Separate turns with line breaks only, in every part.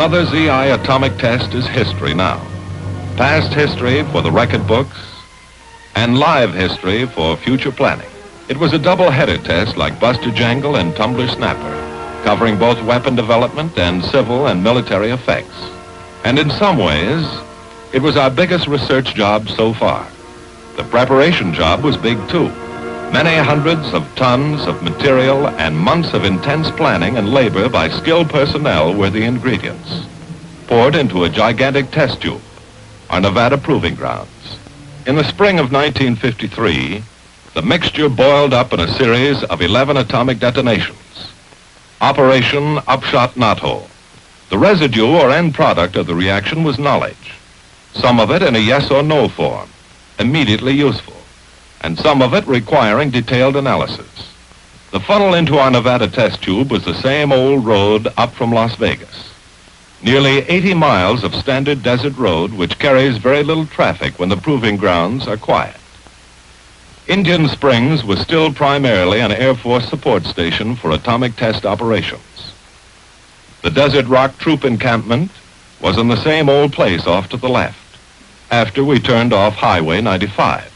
another ZI atomic test is history now. Past history for the record books and live history for future planning. It was a double-headed test like Buster Jangle and Tumbler Snapper, covering both weapon development and civil and military effects. And in some ways, it was our biggest research job so far. The preparation job was big too. Many hundreds of tons of material and months of intense planning and labor by skilled personnel were the ingredients, poured into a gigantic test tube, our Nevada proving grounds. In the spring of 1953, the mixture boiled up in a series of 11 atomic detonations. Operation Upshot Knothole. The residue or end product of the reaction was knowledge, some of it in a yes or no form, immediately useful, and some of it requiring detailed analysis. The funnel into our Nevada test tube was the same old road up from Las Vegas. Nearly 80 miles of standard desert road which carries very little traffic when the proving grounds are quiet. Indian Springs was still primarily an Air Force support station for atomic test operations. The Desert Rock Troop encampment was in the same old place off to the left, after we turned off Highway 95.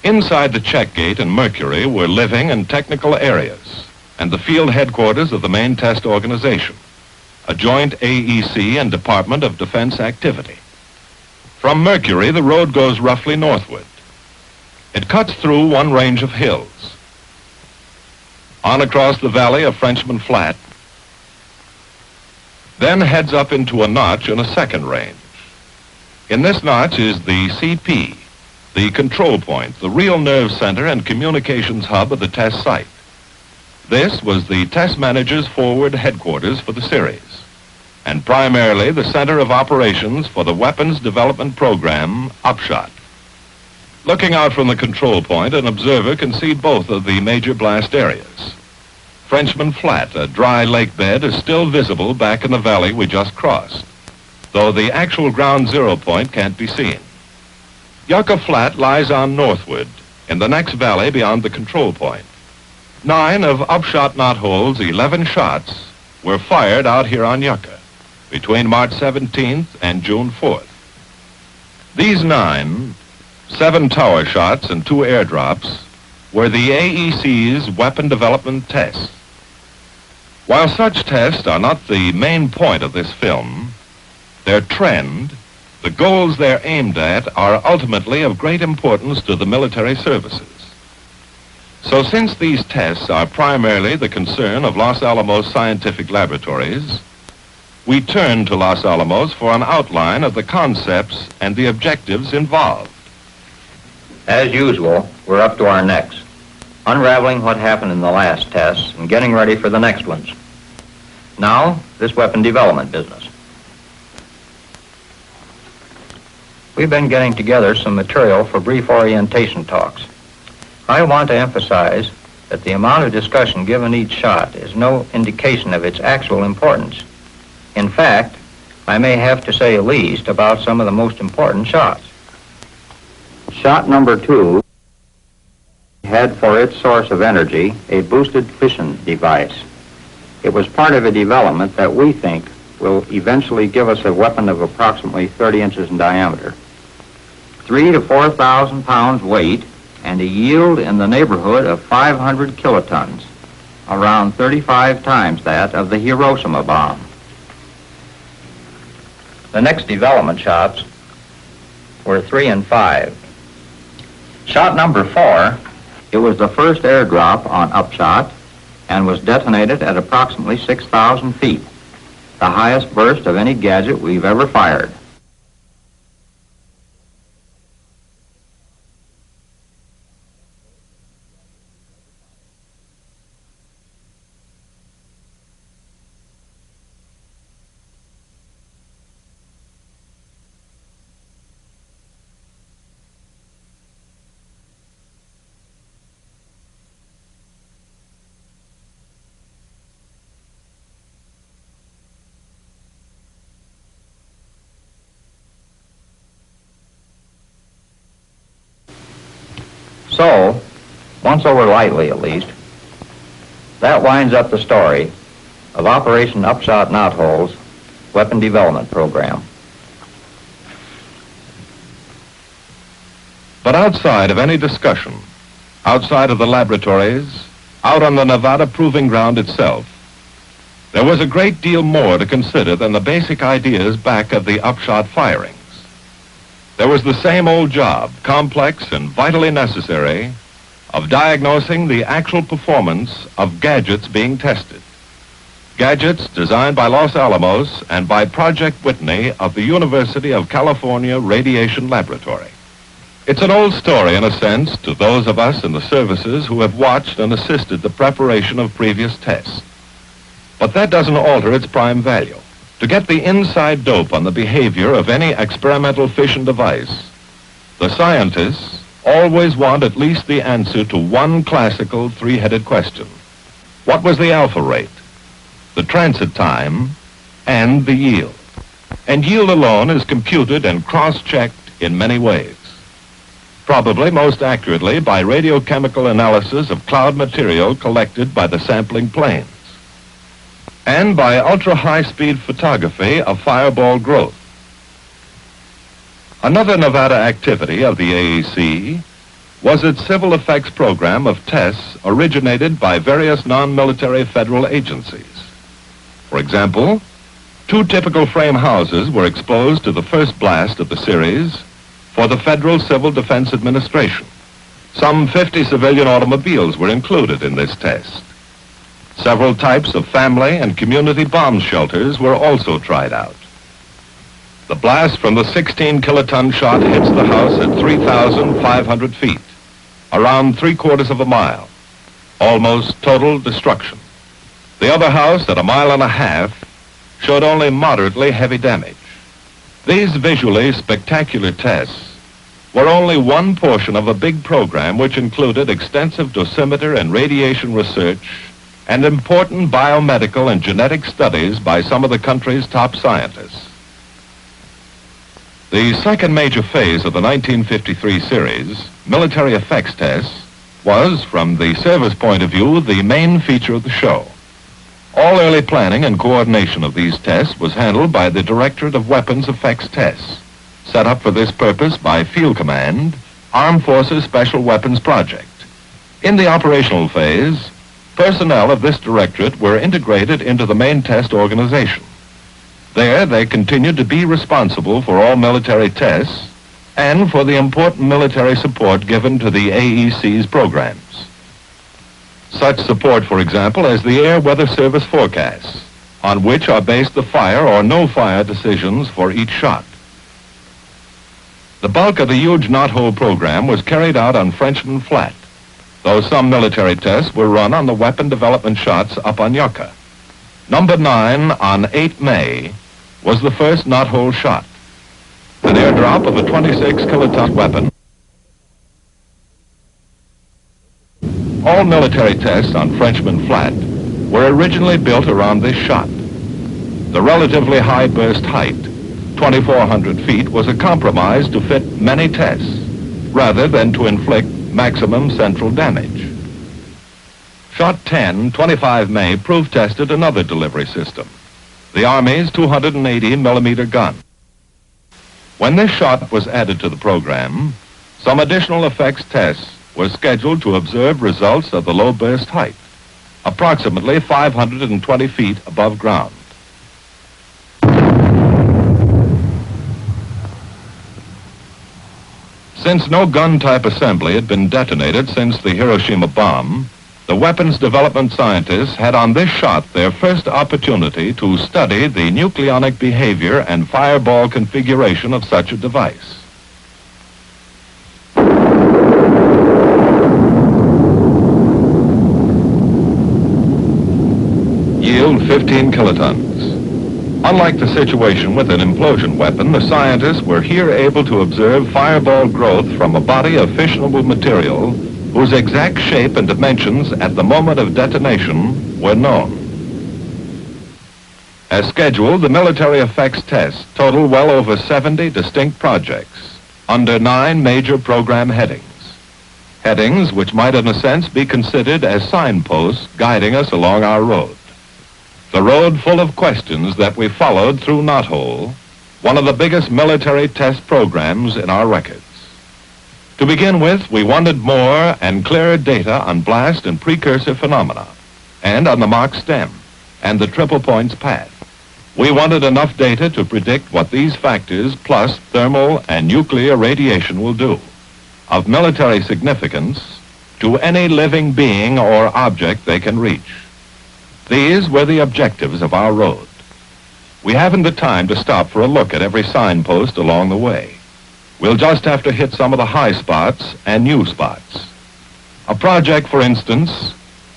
Inside the check gate and Mercury were living and technical areas and the field headquarters of the main test organization, a joint AEC and Department of Defense activity. From Mercury, the road goes roughly northward. It cuts through one range of hills. On across the valley of Frenchman Flat, then heads up into a notch in a second range. In this notch is the CP, the control point, the real nerve center and communications hub of the test site. This was the test manager's forward headquarters for the series, and primarily the center of operations for the weapons development program, Upshot. Looking out from the control point, an observer can see both of the major blast areas. Frenchman Flat, a dry lake bed, is still visible back in the valley we just crossed, though the actual ground zero point can't be seen. Yucca Flat lies on northward, in the next valley beyond the control point. 9 of Upshot Knothole's 11 shots were fired out here on Yucca between March 17th and June 4th. These 9, 7 tower shots and 2 airdrops, were the AEC's weapon development tests. While such tests are not the main point of this film, their trend, the goals they're aimed at, are ultimately of great importance to the military services. So since these tests are primarily the concern of Los Alamos Scientific Laboratories, we turn to Los Alamos for an outline of the concepts and the objectives involved.
As usual, we're up to our necks, unraveling what happened in the last tests and getting ready for the next ones. Now, this weapon development business. We've been getting together some material for brief orientation talks. I want to emphasize that the amount of discussion given each shot is no indication of its actual importance. In fact, I may have to say least about some of the most important shots. Shot number 2 had for its source of energy a boosted fission device. It was part of a development that we think will eventually give us a weapon of approximately 30 inches in diameter. 3,000 to 4,000 pounds weight and a yield in the neighborhood of 500 kilotons, around 35 times that of the Hiroshima bomb. The next development shots were 3 and 5. Shot number 4, it was the first airdrop on Upshot and was detonated at approximately 6,000 feet, the highest burst of any gadget we've ever fired. So, once over lightly at least, that winds up the story of Operation Upshot Knotholes weapon development program.
But outside of any discussion, outside of the laboratories, out on the Nevada proving ground itself, there was a great deal more to consider than the basic ideas back of the upshot firings. There was the same old job, complex and vitally necessary, of diagnosing the actual performance of gadgets being tested. Gadgets designed by Los Alamos and by Project Whitney of the University of California Radiation Laboratory. It's an old story, in a sense, to those of us in the services who have watched and assisted the preparation of previous tests. But that doesn't alter its prime value. To get the inside dope on the behavior of any experimental fission device, the scientists always want at least the answer to one classical three-headed question. What was the alpha rate, the transit time, and the yield? And yield alone is computed and cross-checked in many ways. Probably most accurately by radiochemical analysis of cloud material collected by the sampling planes, and by ultra-high-speed photography of fireball growth. Another Nevada activity of the AEC was its civil effects program of tests originated by various non-military federal agencies. For example, 2 typical frame houses were exposed to the first blast of the series for the Federal Civil Defense Administration. Some 50 civilian automobiles were included in this test. Several types of family and community bomb shelters were also tried out. The blast from the 16-kiloton shot hits the house at 3,500 feet, around 3/4 of a mile, almost total destruction. The other house at 1.5 miles showed only moderately heavy damage. These visually spectacular tests were only one portion of a big program which included extensive dosimeter and radiation research and important biomedical and genetic studies by some of the country's top scientists. The second major phase of the 1953 series, military effects tests, was, from the service point of view, the main feature of the show. All early planning and coordination of these tests was handled by the Directorate of Weapons Effects Tests, set up for this purpose by Field Command, Armed Forces Special Weapons Project. In the operational phase, personnel of this directorate were integrated into the main test organization. There, they continued to be responsible for all military tests and for the important military support given to the AEC's programs. Such support, for example, as the Air Weather Service forecasts, on which are based the fire or no fire decisions for each shot. The bulk of the huge knothole program was carried out on Frenchman Flat, though some military tests were run on the weapon development shots up on Yucca. Number 9 on 8 May was the first knothole shot, an airdrop of a 26-kiloton weapon. All military tests on Frenchman Flat were originally built around this shot. The relatively high burst height, 2,400 feet, was a compromise to fit many tests, rather than to inflict maximum central damage. Shot 10, 25 May, proof-tested another delivery system, the Army's 280-millimeter gun. When this shot was added to the program, some additional effects tests were scheduled to observe results of the low burst height, approximately 520 feet above ground. Since no gun-type assembly had been detonated since the Hiroshima bomb, the weapons development scientists had on this shot their first opportunity to study the nucleonic behavior and fireball configuration of such a device. Yield 15 kilotons. Unlike the situation with an implosion weapon, the scientists were here able to observe fireball growth from a body of fissionable material whose exact shape and dimensions at the moment of detonation were known. As scheduled, the military effects tests total well over 70 distinct projects under 9 major program headings. Headings which might in a sense be considered as signposts guiding us along our road. The road full of questions that we followed through Knothole, one of the biggest military test programs in our records. To begin with, we wanted more and clearer data on blast and precursor phenomena, and on the Mach stem, and the triple points path. We wanted enough data to predict what these factors, plus thermal and nuclear radiation, will do, of military significance, to any living being or object they can reach. These were the objectives of our road. We haven't the time to stop for a look at every signpost along the way. We'll just have to hit some of the high spots and new spots. A project, for instance,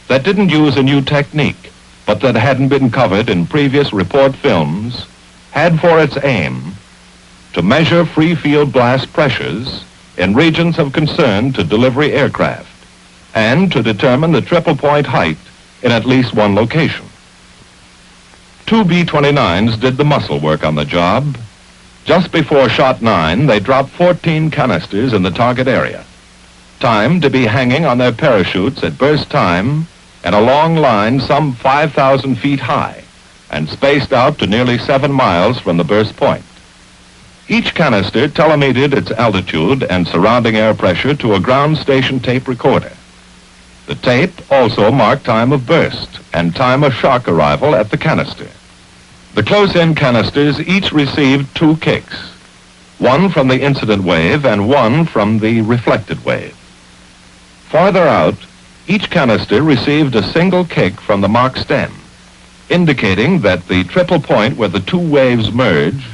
that didn't use a new technique, but that hadn't been covered in previous report films, had for its aim to measure free field blast pressures in regions of concern to delivery aircraft, and to determine the triple point height in at least one location. 2 B-29s did the muscle work on the job. Just before shot 9, they dropped 14 canisters in the target area, timed to be hanging on their parachutes at burst time in a long line some 5,000 feet high and spaced out to nearly 7 miles from the burst point. Each canister telemetered its altitude and surrounding air pressure to a ground station tape recorder. The tape also marked time of burst and time of shock arrival at the canister. The close-in canisters each received 2 kicks, one from the incident wave and one from the reflected wave. Farther out, each canister received a single kick from the Mach stem, indicating that the triple point where the 2 waves merge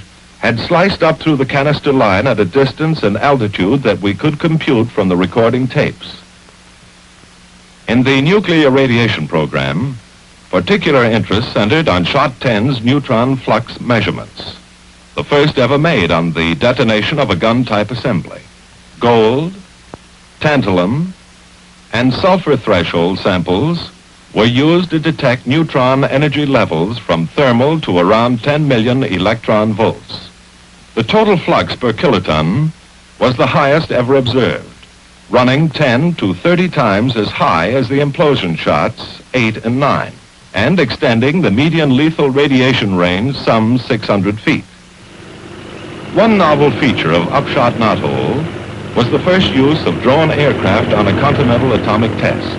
had sliced up through the canister line at a distance and altitude that we could compute from the recording tapes. In the nuclear radiation program, particular interest centered on Shot 10's neutron flux measurements, the first ever made on the detonation of a gun-type assembly. Gold, tantalum, and sulfur threshold samples were used to detect neutron energy levels from thermal to around 10 million electron volts. The total flux per kiloton was the highest ever observed, running 10 to 30 times as high as the implosion shots 8 and 9, and extending the median lethal radiation range some 600 feet. One novel feature of Upshot Knothole was the first use of drone aircraft on a continental atomic test.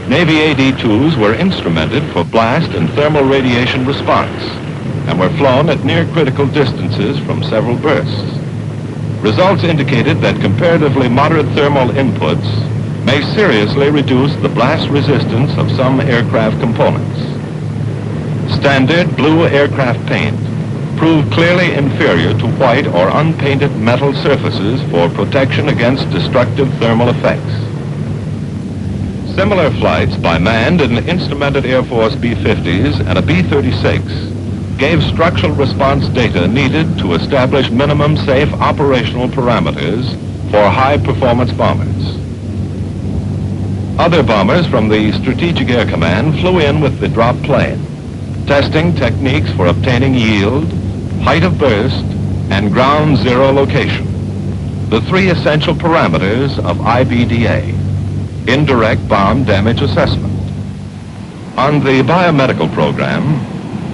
Navy AD-2s were instrumented for blast and thermal radiation response and were flown at near critical distances from several bursts. Results indicated that comparatively moderate thermal inputs may seriously reduce the blast resistance of some aircraft components. Standard blue aircraft paint proved clearly inferior to white or unpainted metal surfaces for protection against destructive thermal effects. Similar flights by manned and instrumented Air Force B-50s and a B-36 gave structural response data needed to establish minimum safe operational parameters for high-performance bombers. Other bombers from the Strategic Air Command flew in with the drop plane, testing techniques for obtaining yield, height of burst, and ground zero location, the 3 essential parameters of IBDA, indirect bomb damage assessment. On the biomedical program,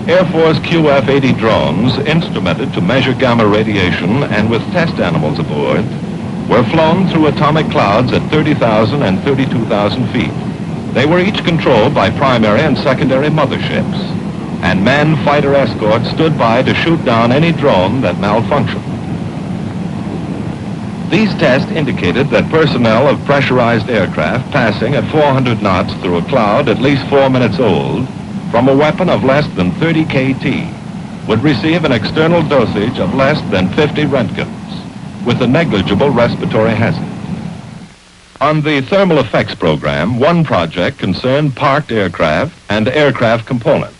Air Force QF-80 drones instrumented to measure gamma radiation and with test animals aboard were flown through atomic clouds at 30,000 and 32,000 feet. They were each controlled by primary and secondary motherships, and manned fighter escorts stood by to shoot down any drone that malfunctioned. These tests indicated that personnel of pressurized aircraft passing at 400 knots through a cloud at least 4 minutes old from a weapon of less than 30 KT would receive an external dosage of less than 50 Roentgens with a negligible respiratory hazard. On the thermal effects program, one project concerned parked aircraft and aircraft components,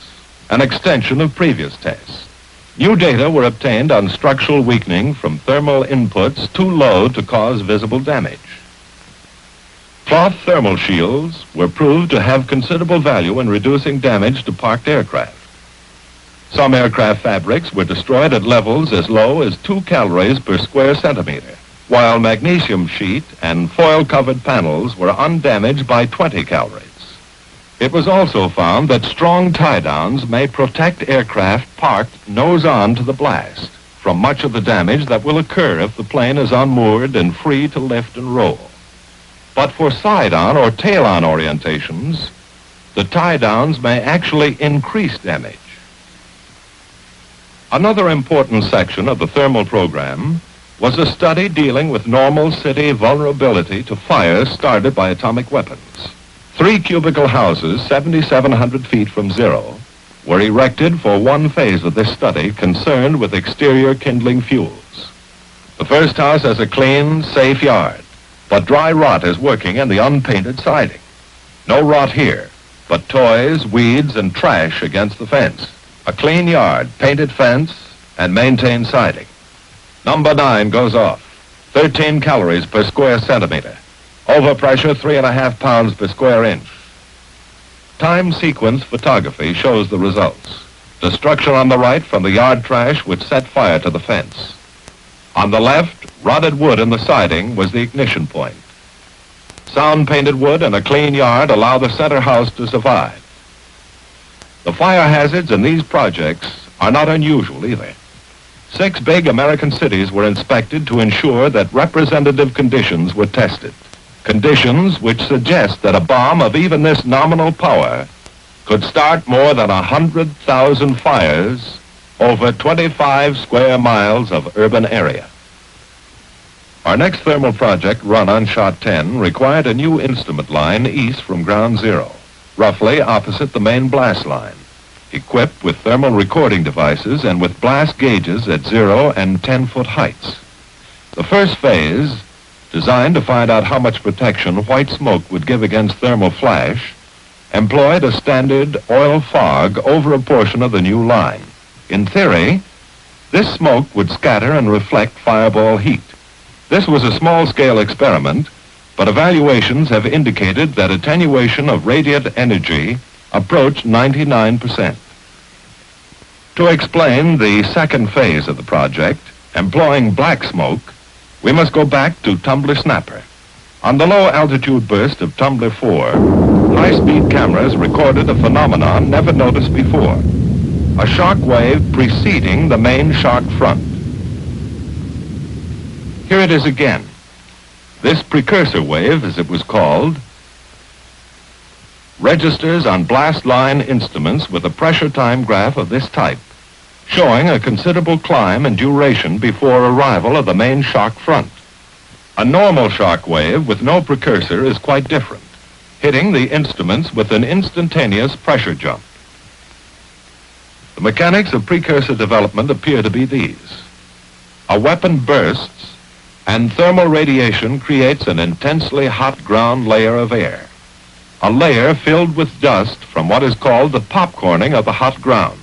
an extension of previous tests. New data were obtained on structural weakening from thermal inputs too low to cause visible damage. Cloth thermal shields were proved to have considerable value in reducing damage to parked aircraft. Some aircraft fabrics were destroyed at levels as low as 2 calories per square centimeter, while magnesium sheet and foil-covered panels were undamaged by 20 calories. It was also found that strong tie-downs may protect aircraft parked nose-on to the blast from much of the damage that will occur if the plane is unmoored and free to lift and roll. But for side-on or tail-on orientations, the tie-downs may actually increase damage. Another important section of the thermal program was a study dealing with normal city vulnerability to fire started by atomic weapons. 3 cubicle houses 7,700 feet from zero were erected for one phase of this study concerned with exterior kindling fuels. The first house has a clean, safe yard, but dry rot is working in the unpainted siding. No rot here, but toys, weeds, and trash against the fence. A clean yard, painted fence, and maintained siding. Number 9 goes off. 13 calories per square centimeter. Overpressure 3.5 pounds per square inch. Time sequence photography shows the results. Destruction on the right from the yard trash which set fire to the fence. On the left, rotted wood in the siding was the ignition point. Sound painted wood and a clean yard allow the center house to survive. The fire hazards in these projects are not unusual either. 6 big American cities were inspected to ensure that representative conditions were tested. Conditions which suggest that a bomb of even this nominal power could start more than 100,000 fires over 25 square miles of urban area. Our next thermal project run on Shot 10 required a new instrument line east from ground zero, roughly opposite the main blast line, equipped with thermal recording devices and with blast gauges at 0 and 10-foot heights. The first phase, designed to find out how much protection white smoke would give against thermal flash, employed a standard oil fog over a portion of the new line. In theory, this smoke would scatter and reflect fireball heat. This was a small-scale experiment, but evaluations have indicated that attenuation of radiant energy approached 99%. To explain the second phase of the project, employing black smoke, we must go back to Tumbler Snapper. On the low-altitude burst of Tumbler 4, high-speed cameras recorded a phenomenon never noticed before, a shock wave preceding the main shock front. Here it is again. This precursor wave, as it was called, registers on blast line instruments with a pressure time graph of this type, showing a considerable climb and duration before arrival of the main shock front. A normal shock wave with no precursor is quite different, hitting the instruments with an instantaneous pressure jump. The mechanics of precursor development appear to be these. A weapon bursts, and thermal radiation creates an intensely hot ground layer of air, a layer filled with dust from what is called the popcorning of the hot ground.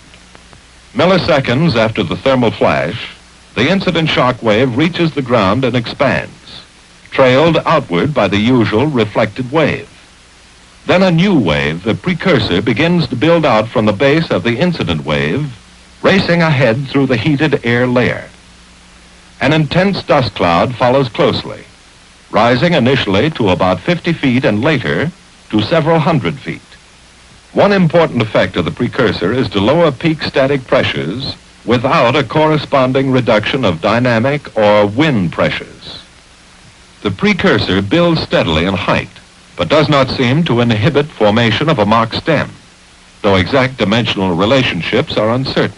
Milliseconds after the thermal flash, the incident shock wave reaches the ground and expands, trailed outward by the usual reflected wave. Then a new wave, the precursor, begins to build out from the base of the incident wave, racing ahead through the heated air layer. An intense dust cloud follows closely, rising initially to about 50 feet and later to several hundred feet. One important effect of the precursor is to lower peak static pressures without a corresponding reduction of dynamic or wind pressures. The precursor builds steadily in height, but does not seem to inhibit formation of a Mach stem, though exact dimensional relationships are uncertain.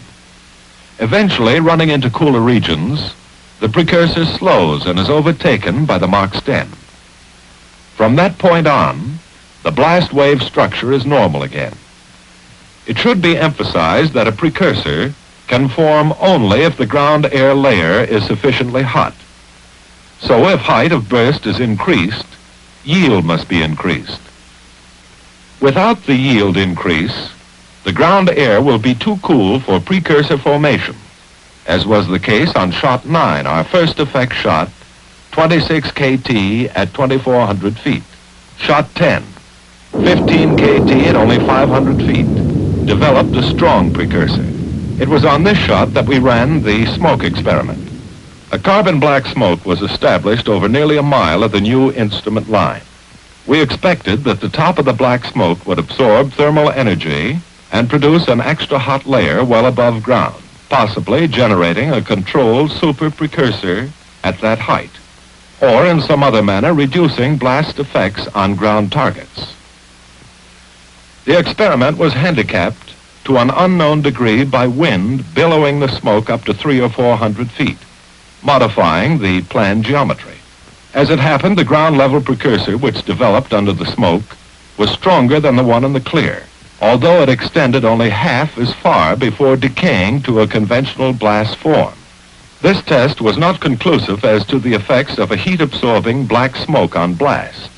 Eventually, running into cooler regions, the precursor slows and is overtaken by the Mach stem. From that point on, the blast wave structure is normal again. It should be emphasized that a precursor can form only if the ground air layer is sufficiently hot. So if height of burst is increased, yield must be increased. Without the yield increase, the ground air will be too cool for precursor formation, as was the case on Shot 9, our first effect shot, 26 KT at 2,400 feet. Shot 10, 15 KT at only 500 feet, developed a strong precursor. It was on this shot that we ran the smoke experiment. A carbon black smoke was established over nearly a mile of the new instrument line. We expected that the top of the black smoke would absorb thermal energy and produce an extra hot layer well above ground, possibly generating a controlled super precursor at that height, or in some other manner reducing blast effects on ground targets. The experiment was handicapped to an unknown degree by wind billowing the smoke up to 300 or 400 feet, modifying the planned geometry. As it happened, the ground level precursor which developed under the smoke was stronger than the one in the clear, although it extended only half as far before decaying to a conventional blast form. This test was not conclusive as to the effects of a heat-absorbing black smoke on blast.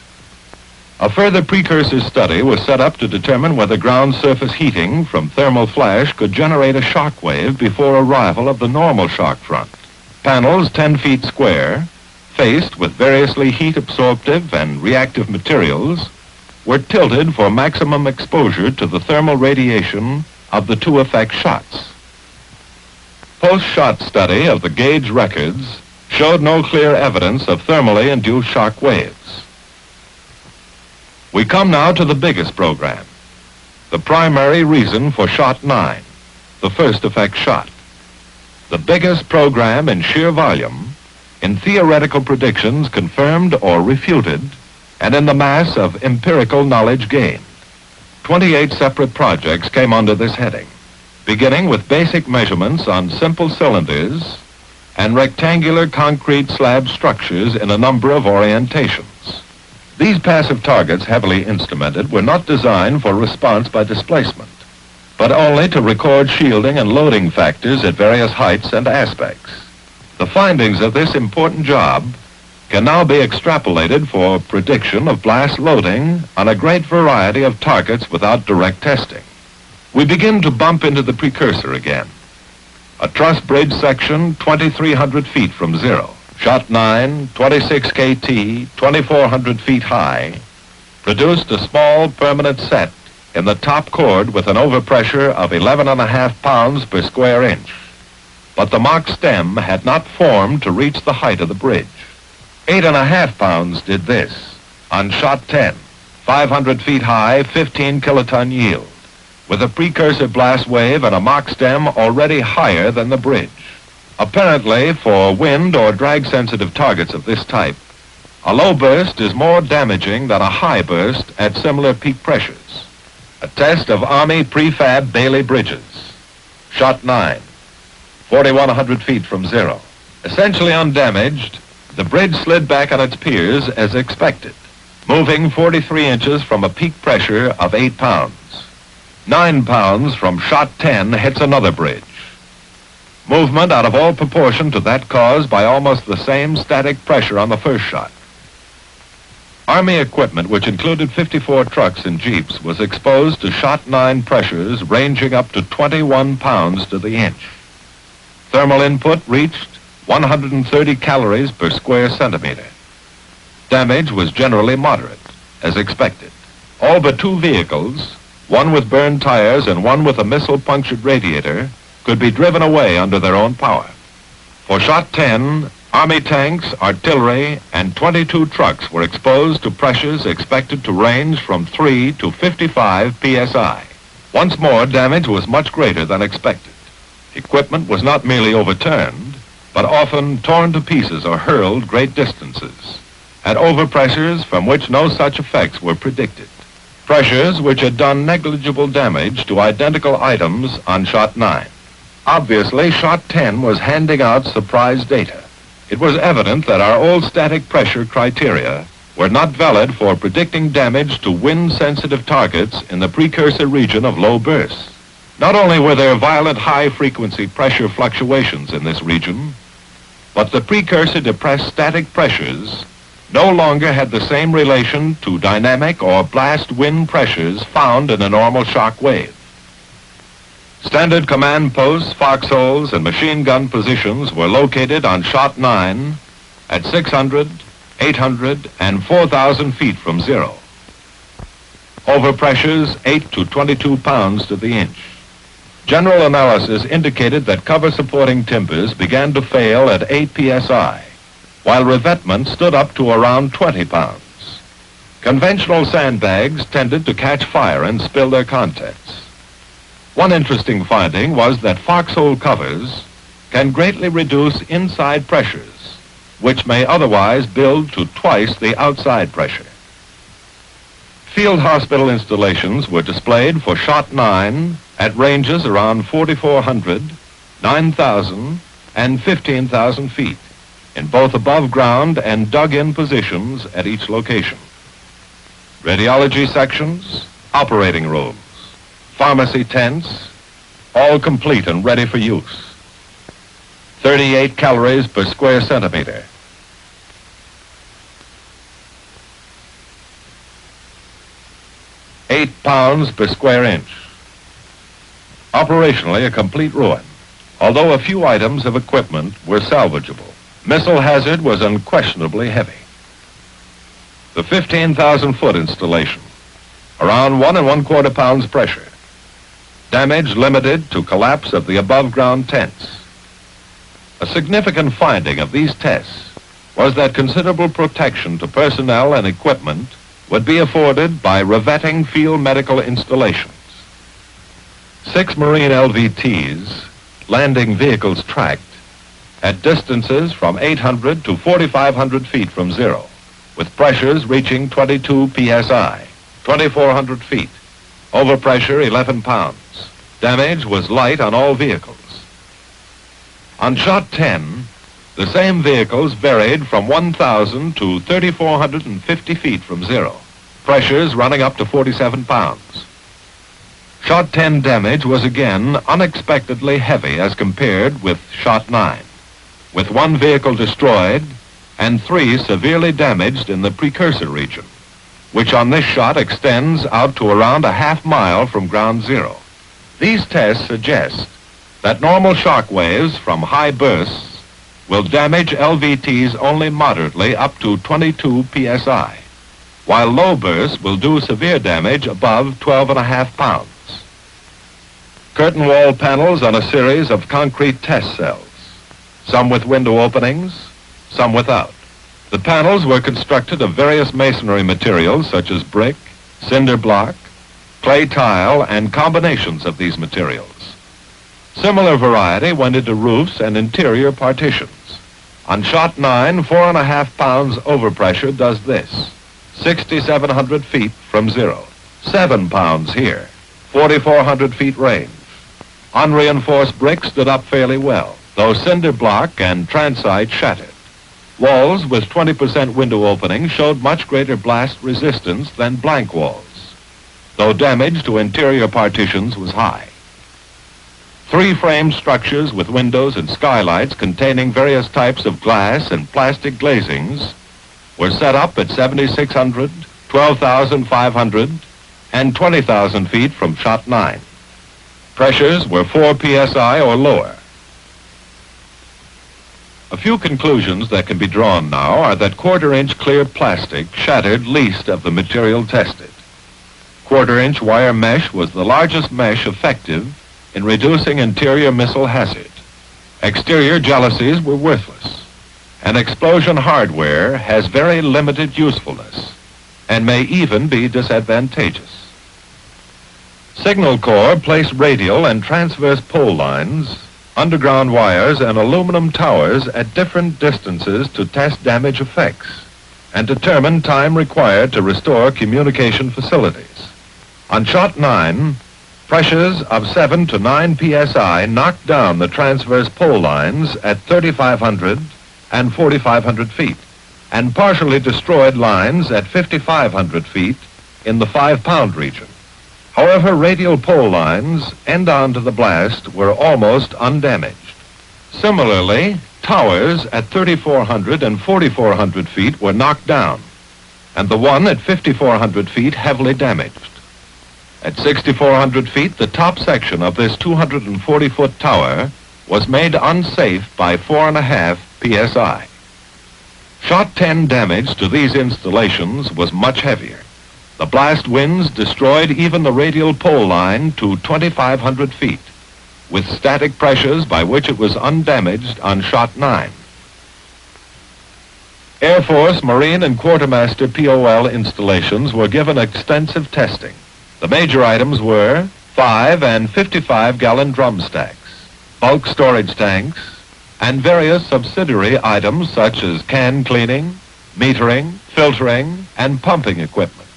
A further precursor study was set up to determine whether ground surface heating from thermal flash could generate a shock wave before arrival of the normal shock front. Panels 10 feet square, faced with variously heat-absorptive and reactive materials, were tilted for maximum exposure to the thermal radiation of the two effect shots. Post-shot study of the gauge records showed no clear evidence of thermally induced shock waves. We come now to the biggest program, the primary reason for shot 9, the first effect shot. The biggest program in sheer volume, in theoretical predictions confirmed or refuted, and in the mass of empirical knowledge gained. 28 separate projects came under this heading, beginning with basic measurements on simple cylinders and rectangular concrete slab structures in a number of orientations. These passive targets, heavily instrumented, were not designed for response by displacement, but only to record shielding and loading factors at various heights and aspects. The findings of this important job can now be extrapolated for prediction of blast loading on a great variety of targets without direct testing. We begin to bump into the precursor again. A truss bridge section 2,300 feet from zero. Shot 9, 26 KT, 2,400 feet high, produced a small permanent set in the top chord with an overpressure of 11.5 pounds per square inch. But the mock stem had not formed to reach the height of the bridge. 8.5 pounds did this on shot 10, 500 feet high, 15 kiloton yield, with a precursor blast wave and a mock stem already higher than the bridge. Apparently, for wind or drag-sensitive targets of this type, a low burst is more damaging than a high burst at similar peak pressures. A test of Army prefab Bailey bridges. Shot 9, 4,100 feet from zero. Essentially undamaged, the bridge slid back on its piers as expected, moving 43 inches from a peak pressure of 8 pounds. 9 pounds from shot 10 hits another bridge. Movement out of all proportion to that caused by almost the same static pressure on the first shot. Army equipment, which included 54 trucks and jeeps, was exposed to shot 9 pressures ranging up to 21 pounds to the inch. Thermal input reached 130 calories per square centimeter. Damage was generally moderate, as expected. All but 2 vehicles, one with burned tires and one with a missile-punctured radiator, could be driven away under their own power. For shot 10, Army tanks, artillery, and 22 trucks were exposed to pressures expected to range from 3 to 55 psi. Once more, damage was much greater than expected. Equipment was not merely overturned, but often torn to pieces or hurled great distances, at overpressures from which no such effects were predicted. Pressures which had done negligible damage to identical items on shot 9. Obviously, shot 10 was handing out surprise data. It was evident that our old static pressure criteria were not valid for predicting damage to wind-sensitive targets in the precursor region of low bursts. Not only were there violent high-frequency pressure fluctuations in this region, but the precursor depressed static pressures no longer had the same relation to dynamic or blast wind pressures found in a normal shock wave. Standard command posts, foxholes, and machine gun positions were located on shot 9 at 600, 800, and 4,000 feet from zero. Overpressures 8 to 22 pounds to the inch. General analysis indicated that cover-supporting timbers began to fail at 8 psi, while revetment stood up to around 20 pounds. Conventional sandbags tended to catch fire and spill their contents. One interesting finding was that foxhole covers can greatly reduce inside pressures, which may otherwise build to twice the outside pressure. Field hospital installations were displayed for Shot 9 at ranges around 4,400, 9,000, and 15,000 feet, in both above ground and dug-in positions at each location. Radiology sections, operating rooms, pharmacy tents, all complete and ready for use. 38 calories per square centimeter. £8 per square inch. Operationally, a complete ruin, although a few items of equipment were salvageable. Missile hazard was unquestionably heavy. The 15,000-foot installation, around 1 1/4 pounds pressure. Damage limited to collapse of the above-ground tents. A significant finding of these tests was that considerable protection to personnel and equipment would be afforded by revetting field medical installations. 6 Marine LVTs, landing vehicles tracked, at distances from 800 to 4,500 feet from zero, with pressures reaching 22 psi, 2,400 feet, overpressure 11 pounds. Damage was light on all vehicles. On Shot 10, the same vehicles varied from 1,000 to 3,450 feet from zero, pressures running up to 47 pounds. Shot 10 damage was again unexpectedly heavy as compared with Shot 9, with 1 vehicle destroyed and 3 severely damaged in the precursor region, which on this shot extends out to around a half mile from ground zero. These tests suggest that normal shock waves from high bursts will damage LVTs only moderately up to 22 psi, while low bursts will do severe damage above 12.5 pounds. Curtain wall panels on a series of concrete test cells, some with window openings, some without. The panels were constructed of various masonry materials such as brick, cinder block, clay tile, and combinations of these materials. Similar variety went into roofs and interior partitions. On Shot 9, 4.5 pounds overpressure does this, 6,700 feet from zero. 7 pounds here, 4,400 feet range. Unreinforced brick stood up fairly well, though cinder block and transite shattered. Walls with 20% window opening showed much greater blast resistance than blank walls, though damage to interior partitions was high. 3 frame structures with windows and skylights containing various types of glass and plastic glazings were set up at 7,600, 12,500, and 20,000 feet from Shot 9. Pressures were 4 psi or lower. A few conclusions that can be drawn now are that 1/4-inch clear plastic shattered least of the material tested. 1/4-inch wire mesh was the largest mesh effective in reducing interior missile hazard. Exterior jalousies were worthless, and explosion hardware has very limited usefulness and may even be disadvantageous. Signal Corps placed radial and transverse pole lines, underground wires, and aluminum towers at different distances to test damage effects and determine time required to restore communication facilities. On Shot 9, pressures of 7 to 9 psi knocked down the transverse pole lines at 3,500 and 4,500 feet and partially destroyed lines at 5,500 feet in the 5-pound region. However, radial pole lines end-on to the blast were almost undamaged. Similarly, towers at 3,400 and 4,400 feet were knocked down, and the one at 5,400 feet heavily damaged. At 6,400 feet, the top section of this 240-foot tower was made unsafe by 4.5 psi. Shot 10 damage to these installations was much heavier. The blast winds destroyed even the radial pole line to 2,500 feet, with static pressures by which it was undamaged on Shot 9. Air Force, Marine, and Quartermaster POL installations were given extensive testing. The major items were 5 and 55-gallon drum stacks, bulk storage tanks, and various subsidiary items such as can cleaning, metering, filtering, and pumping equipment.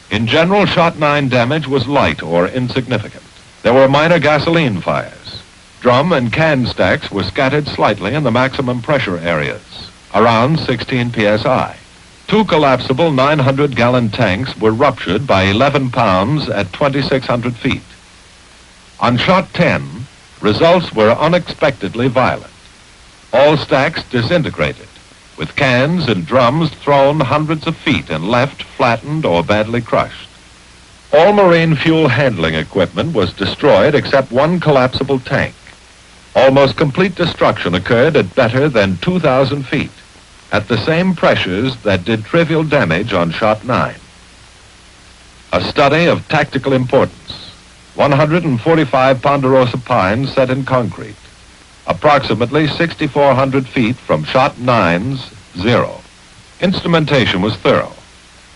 In general, Shot 9 damage was light or insignificant. There were minor gasoline fires. Drum and can stacks were scattered slightly in the maximum pressure areas, around 16 psi. 2 collapsible 900-gallon tanks were ruptured by 11 pounds at 2,600 feet. On Shot 10, results were unexpectedly violent. All stacks disintegrated, with cans and drums thrown hundreds of feet and left flattened or badly crushed. All marine fuel handling equipment was destroyed except one collapsible tank. Almost complete destruction occurred at better than 2,000 feet, at the same pressures that did trivial damage on Shot 9. A study of tactical importance. 145 ponderosa pines set in concrete, approximately 6,400 feet from Shot 9's 0. Instrumentation was thorough.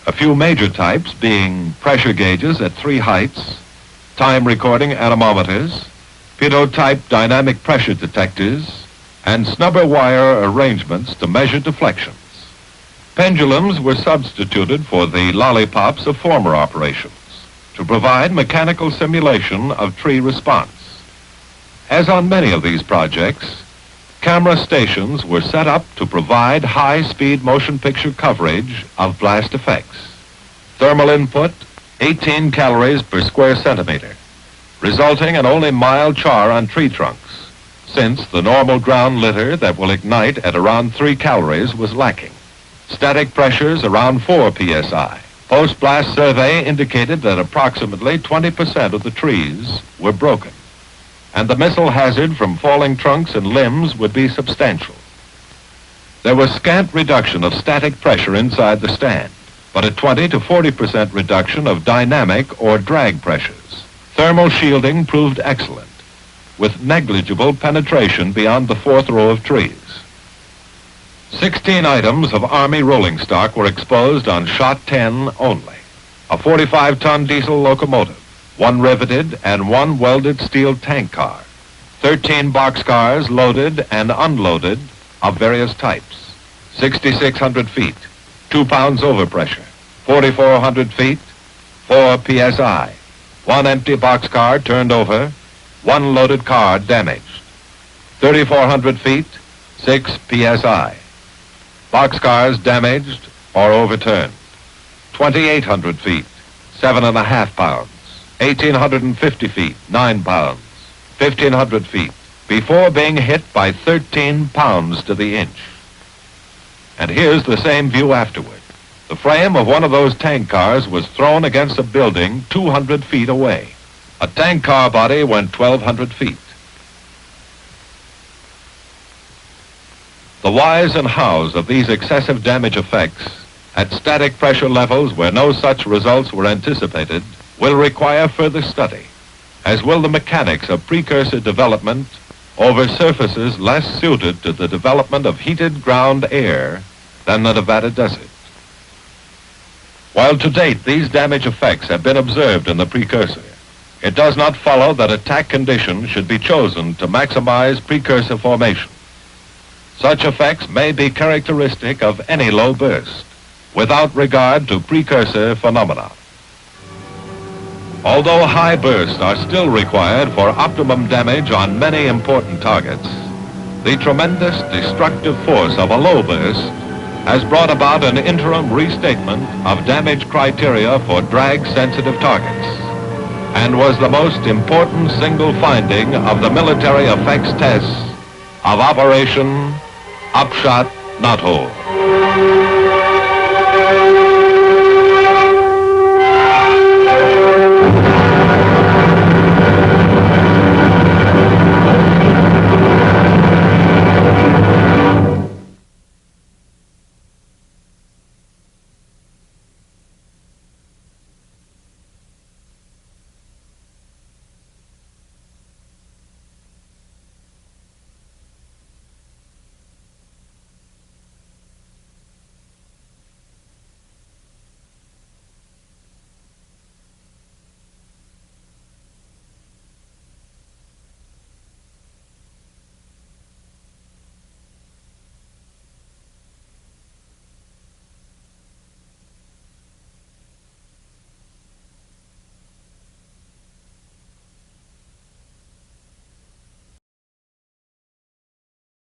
A few major types being pressure gauges at 3 heights, time recording anemometers, pitot-type dynamic pressure detectors, and snubber wire arrangements to measure deflections. Pendulums were substituted for the lollipops of former operations to provide mechanical simulation of tree response. As on many of these projects, camera stations were set up to provide high-speed motion picture coverage of blast effects. Thermal input, 18 calories per square centimeter, resulting in only mild char on tree trunks, since the normal ground litter that will ignite at around 3 calories was lacking. Static pressures around 4 psi. Post-blast survey indicated that approximately 20% of the trees were broken, and the missile hazard from falling trunks and limbs would be substantial. There was scant reduction of static pressure inside the stand, but a 20 to 40% reduction of dynamic or drag pressures. Thermal shielding proved excellent, with negligible penetration beyond the 4th row of trees. 16 items of Army rolling stock were exposed on Shot 10 only. A 45-ton diesel locomotive, 1 riveted and 1 welded steel tank car, 13 boxcars loaded and unloaded of various types, 6,600 feet, 2 pounds overpressure, 4,400 feet, 4 psi, 1 empty boxcar turned over, 1 loaded car damaged, 3,400 feet, 6 psi. Boxcars damaged or overturned, 2,800 feet, 7.5 pounds, 1,850 feet, 9 pounds, 1,500 feet, before being hit by 13 pounds to the inch. And here's the same view afterward. The frame of one of those tank cars was thrown against a building 200 feet away. A tank car body went 1,200 feet. The whys and hows of these excessive damage effects at static pressure levels where no such results were anticipated will require further study, as will the mechanics of precursor development over surfaces less suited to the development of heated ground air than the Nevada desert. While to date these damage effects have been observed in the precursor, it does not follow that attack conditions should be chosen to maximize precursor formation. Such effects may be characteristic of any low burst, without regard to precursor phenomena. Although high bursts are still required for optimum damage on many important targets, the tremendous destructive force of a low burst has brought about an interim restatement of damage criteria for drag-sensitive targets, and was the most important single finding of the military effects tests of Operation Upshot Knothole.